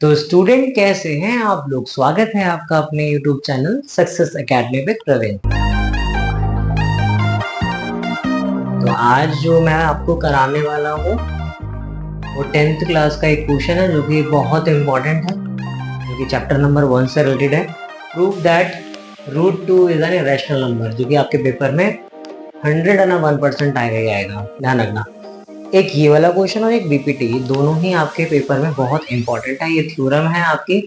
तो स्टूडेंट कैसे हैं आप लोग। स्वागत है आपका अपने YouTube channel success academy with Praveen. तो आज जो मैं आपको कराने वाला हूँ वो 10th क्लास का एक क्वेश्चन है जो कि बहुत इंपॉर्टेंट है, जो कि चैप्टर नंबर 1 से रिलेटेड है। Prove that √2 is an irrational number, जो कि आपके पेपर में 101% आएगा ही आएगा, ध्यान रखना। एक ये वाला क्वेश्चन और एक बीपीटी, दोनों ही आपके पेपर में बहुत इंपॉर्टेंट है। ये थ्योरम है आपकी,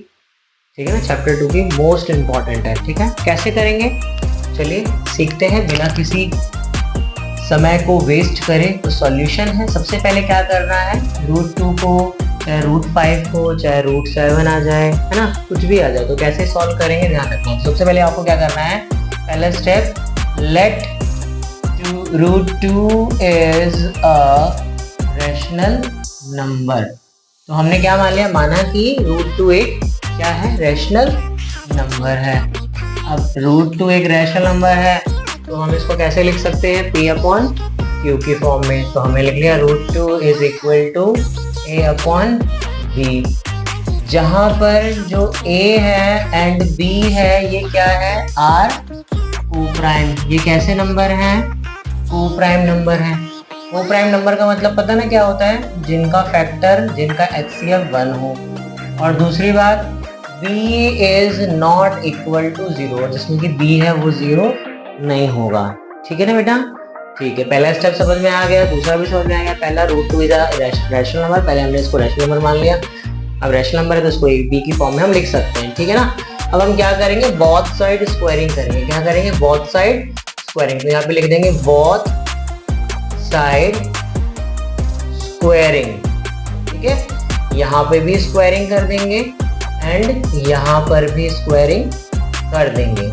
ठीक है ना, चैप्टर 2 की मोस्ट इंपॉर्टेंट है। ठीक है, कैसे करेंगे चलिए सीखते हैं बिना किसी समय को वेस्ट करें। तो सॉल्यूशन है, सबसे पहले क्या करना है, √2 को चाहे √5 को चाहे √7 आ जाए, है ना, कुछ भी आ जाए, तो कैसे सॉल्व करेंगे ध्यान रखना। सबसे पहले आपको क्या करना है, पहला step, let √2 is a rational number. तो हमने क्या मान लिया, माना कि √2 एक क्या है, रैशनल नंबर है। अब √2 एक रैशनल नंबर है तो हम इसको कैसे लिख सकते हैं, P/Q की फॉर्म में। तो हमें लिख लिया √2 इज इक्वल टू A/B, जहां पर जो A है एंड B है ये क्या है, R को-प्राइम। ये कैसे नंबर है, को-प्राइम नंबर है। को-प्राइम नंबर का मतलब पता ना क्या होता है, जिनका फैक्टर, जिनका HCF 1 हो। और दूसरी बात, B is not equal to 0, जिसमें कि B है वो 0 नहीं होगा। ठीक है ना बेटा, ठीक है, पहला स्टेप समझ में आ गया, दूसरा भी समझ में आ गया। पहला √2 इज रैशनल नंबर, पहले हमने इसको रैशनल नंबर मान लिया। अब रैशनल नंबर है तो इसको B की फॉर्म में हम लिख सकते हैं, ठीक है ना। अब हम क्या करेंगे, बोथ साइड स्क्वायरिंग करेंगे। क्या करेंगे, बोथ साइड स्क्वायरिंग। तो यहाँ पे लिख देंगे बोथ साइड स्क्वायरिंग, ठीक है। यहाँ पे भी स्क्वायरिंग कर देंगे एंड यहाँ पर भी स्क्वायरिंग कर देंगे।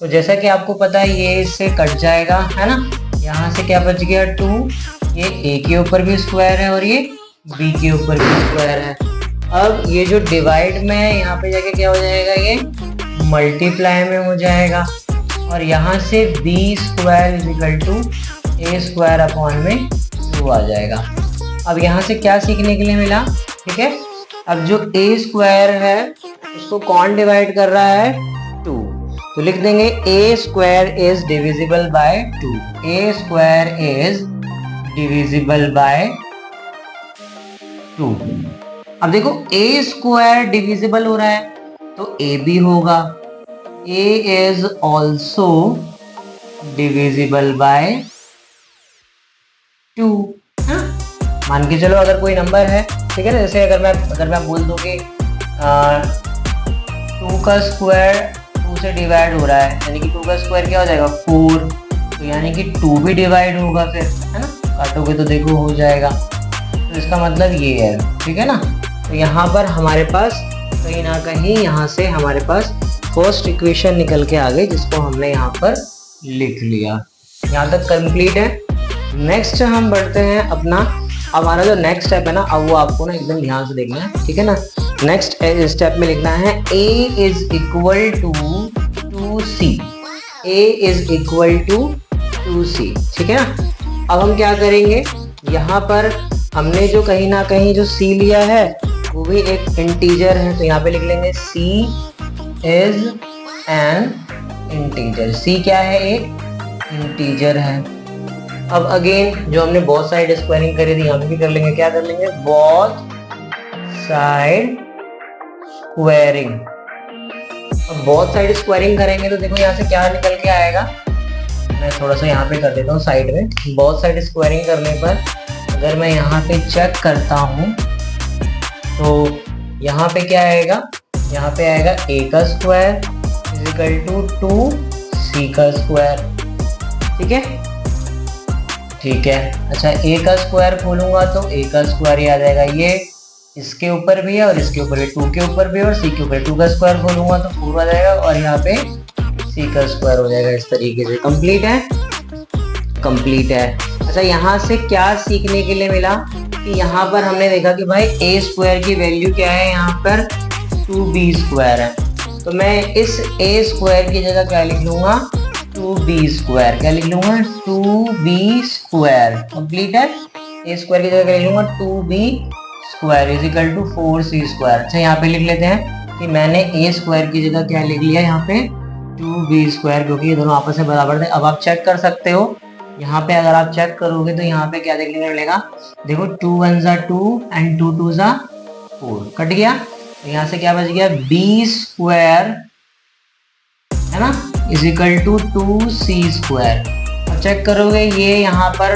तो जैसा कि आपको पता है ये इससे कट जाएगा, है ना। यहाँ से क्या बच गया, 2, ये A के ऊपर भी स्क्वायर है और ये B के ऊपर भी स्क्वायर है। अब ये जो डिवाइड में है यहाँ पे जाके क्या हो जाएगा, ये मल्टीप्लाई में हो जाएगा। और यहाँ से B² is equal to A² आ जाएगा। अब यहाँ से क्या सीखने के लिए मिला, ठीक है। अब जो A² है उसको कौन डिवाइड कर रहा है, 2। तो लिख देंगे A² is divisible by 2, A² is divisible by 2। अब देखो A² डिविजिबल हो रहा है तो A भी होगा, A is also divisible by 2। मान के चलो अगर कोई नंबर है, ठीक है ना, जैसे अगर मैं बोल दूं कि 2 का स्क्वायर 2 से डिवाइड हो रहा है, यानी कि 2 का स्क्वायर क्या हो जाएगा, 4। तो यानी कि 2 भी डिवाइड होगा फिर, है ना, काटोगे तो देखो हो जाएगा। तो इसका मतलब ये है, ठीक है ना। तो यहाँ पर हमारे पास कहीं ना कहीं यहाँ से हमारे पास फर्स्ट इक्वेशन निकल के आ गई, जिसको हमने यहाँ पर लिख लिया। यहाँ तक कंप्लीट है। नेक्स्ट हम बढ़ते हैं अपना, हमारा जो नेक्स्ट स्टेप है ना, अब वो आपको ना एकदम ध्यान से देखना है, ठीक है ना। नेक्स्ट स्टेप में लिखना है A is equal to 2C, A is equal to 2C, ठीक है ना। अब हम क्या करेंगे, यहाँ पर हमने जो कहीं ना कहीं जो C लिया है वो भी एक इंटीजर है, तो यहाँ पे लिख लेंगे C is an integer. C क्या है, एक इंटीजर है। अब अगेन जो हमने बोथ साइड स्क्वायरिंग करी थी यहाँ पे भी कर लेंगे, क्या कर लेंगे, बोथ साइड स्क्वायरिंग। अब बोथ साइड स्क्वायरिंग करेंगे तो देखो यहाँ से क्या निकल के आएगा, मैं थोड़ा सा यहाँ पे कर देता हूँ साइड में। बोथ साइड स्क्वायरिंग करने पर अगर मैं यहाँ पे चेक करता हूँ तो यहाँ पे क्या आएगा, यहाँ पे आएगा A का square is equal to 2C का स्क्वायर, ठीक है, ठीक है। अच्छा, A का स्क्वायर खोलूंगा तो A का स्क्वायर ही आ जाएगा, ये इसके ऊपर भी है और इसके ऊपर भी, 2 के ऊपर भी और C के ऊपर। 2 का स्क्वायर खोलूंगा तो 4 आ जाएगा और यहाँ पे C का स्क्वायर हो जाएगा। इस तरीके से कंप्लीट है, कंप्लीट है। अच्छा, यहाँ से क्या सीखने के लिए मिला कि यहाँ पर हमने देखा कि भाई A² की वैल्यू क्या है, यहाँ पर 2B² है। तो मैं इस A² की जगह क्या लिख लूंगा, 2B²। क्या लिख लूंगा, 2B²। कंप्लीट है, A² की जगह क्या लिख लूंगा, 2B² square is equal to 4c square. अच्छा यहाँ पे लिख लेते हैं कि मैंने a स्क्वायर की जगह क्या लिख लिया यहाँ पे 2b स्क्वायर, क्योंकि ये दोनों आपस में बराबर थे। अब आप चेक कर सकते हो यहाँ पे, अगर आप चेक करोगे तो यहाँ पे क्या देखने को मिलेगा, देखो 2 1 ज़ा 2 एंड 2 2 ज़ा 4, कट गया। तो यहाँ से क्या बच गया, b स्क्वायर है ना is equal to 2c square. अब चेक करोगे ये यहाँ पर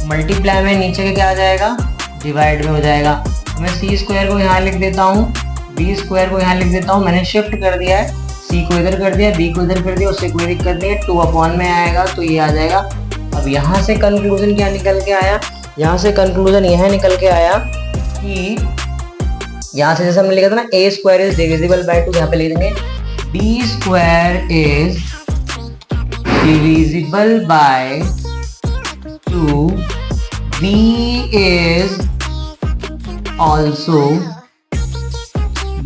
मल्टीप्लाई में नीचे के क्या आ जाएगा, डिवाइड में हो जाएगा। मैं c स्क्वायर को यहाँ लिख देता हूँ, b स्क्वायर को यहाँ लिख देता हूँ। मैंने शिफ्ट कर दिया है, c को इधर कर दिया, b को इधर कर दिया, उससे कोई दिक्कत नहीं है। 2 अपॉन में आएगा तो ये आ जाएगा। अब यहाँ से कंक्लूजन क्या निकल के आया, यहाँ से कंक्लूजन यह निकल के आया कि यहाँ से जैसे हमने लिखा था ना a square is divisible by 2, यहाँ पे लिख देंगे b square is divisible by 2, b is also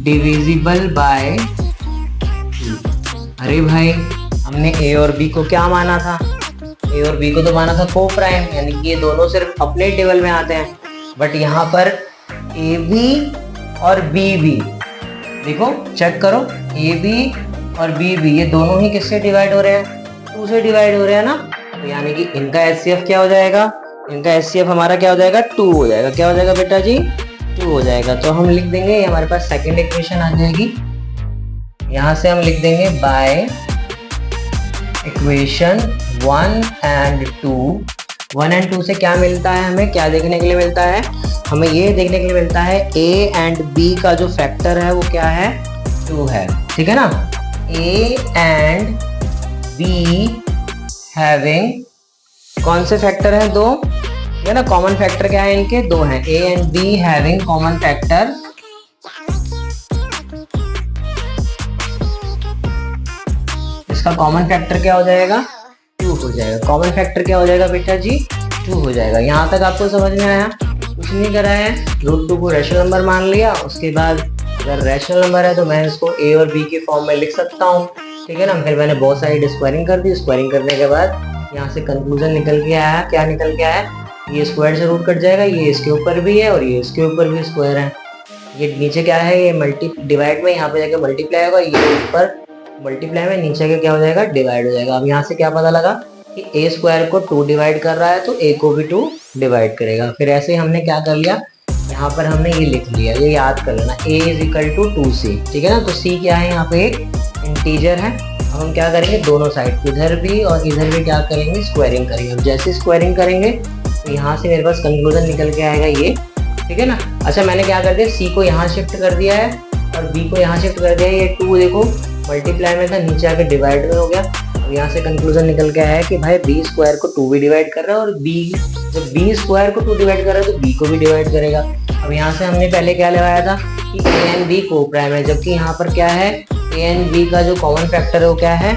divisible by 2। अरे भाई हमने a और b को क्या माना था, a और b को तो माना था को प्राइम, यानी कि ये दोनों सिर्फ अपने टेबल में आते हैं। बट यहाँ पर a b और b b, देखो चेक करो a b और b b ये दोनों ही किससे डिवाइड हो रहे हैं, 2 से डिवाइड हो रहे हैं ना। तो यानी कि इनका HCF क्या हो जाएगा, इनका HCF हमारा क्या हो जाएगा, 2 हो जाएगा। क्या हो जाएगा बेटा जी, 2 हो जाएगा। तो हम लिख देंगे, हमारे पास सेकंड इक्वेशन आ जाएगी। यहाँ से हम लिख देंगे बाय इक्वेशन 1 एंड 2। 1 एंड 2 से क्या मिलता है, हमें क्या देखने के लिए मिलता है, हमें ये देखने के लिए मिलता है a एंड b का जो फैक्टर है वो क्या है, 2 है। ठीक है ना, a एंड b हैविंग कौन से फैक्टर हैं, 2 है ना। कॉमन फैक्टर क्या है इनके, 2 हैं। a and b having common factor इसका कॉमन फैक्टर क्या हो जाएगा, 2 हो जाएगा। कॉमन फैक्टर क्या हो जाएगा बेटा जी, 2 हो जाएगा। यहाँ तक आपको समझ में आया, कुछ नहीं करा है, √2 को रैशनल नंबर मान लिया। उसके बाद अगर रैशनल नंबर है तो मैं इसको a और b के फॉर्म में लिख सकता हूँ। ठीक है ना, फिर मैंने बहुत सारी स्क्वायरिंग कर दी। स्क्वायरिंग करने के बाद यहाँ से कंक्लूजन निकल के आया, क्या निकल के आया, ये स्क्वायर से रूट कट जाएगा, ये इसके ऊपर भी है और ये इसके ऊपर भी स्क्वायर है। ये नीचे क्या है, ये मल्टी डिवाइड में यहाँ पे जाके मल्टीप्लाई होगा, ये ऊपर मल्टीप्लाई में नीचे के क्या हो जाएगा, डिवाइड हो जाएगा। अब यहाँ से क्या पता लगा कि a स्क्वायर को 2 डिवाइड कर रहा है तो a को भी 2 डिवाइड करेगा। फिर ऐसे ही हमने क्या कर लिया, यहाँ पर हमने ये लिख लिया, ये याद कर लेना, a is equal to 2c। ठीक है ना, तो c क्या है, यहाँ पे एक इंटीजर है। अब हम क्या करेंगे, दोनों साइड इधर भी और इधर भी क्या करेंगे, स्क्वायरिंग करेंगे। अब जैसे स्क्वायरिंग करेंगे तो यहाँ से मेरे पास कंक्लूजन निकल के आएगा ये। ठीक है ना, अच्छा मैंने क्या कर दिया, c को यहाँ शिफ्ट कर दिया है और b को यहाँ शिफ्ट कर दिया है। ये 2 देखो मल्टीप्लाई में था, नीचे आके डिवाइड में हो गया। अब यहाँ से कंक्लूजन निकल के आया है कि भाई b स्क्वायर को 2 भी डिवाइड कर रहा है और जब b स्क्वायर को 2 डिवाइड कर रहा है तो b को भी डिवाइड करेगा। अब यहाँ से हमने पहले क्या लगाया था कि a एंड b को प्राइम है, जबकि यहाँ पर क्या है, a एंड b का जो कॉमन फैक्टर है वो क्या है,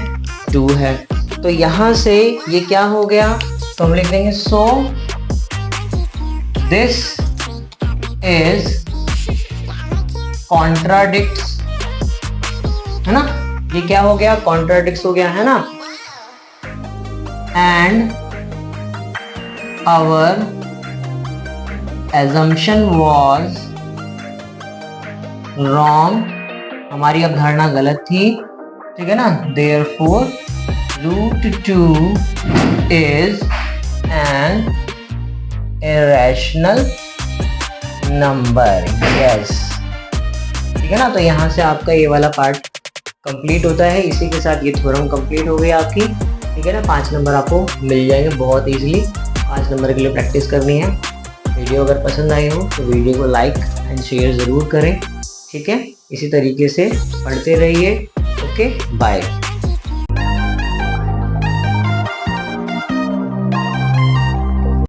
2 है। तो यहाँ से ये क्या हो गया, तो हम लिख देंगे सो दिस इज कॉन्ट्राडिक्ट्स, है ना, ये क्या हो गया, कॉन्ट्राडिक्ट्स हो गया, है ना। And our assumption was wrong, हमारी अवधारणा गलत थी। ठीक है ना, therefore √2 is an irrational number। yes, ठीक है ना। तो यहाँ से आपका ये वाला पार्ट कंप्लीट होता है। इसी के साथ ये थ्योरम कंप्लीट हो गई आपकी। ठीक है ना, 5 नंबर आपको मिल जाएंगे बहुत इजीली। 5 नंबर के लिए प्रैक्टिस करनी है। वीडियो अगर पसंद आई हो तो वीडियो को लाइक एंड शेयर ज़रूर करें। ठीक है, इसी तरीके से पढ़ते रहिए। Okay, bye.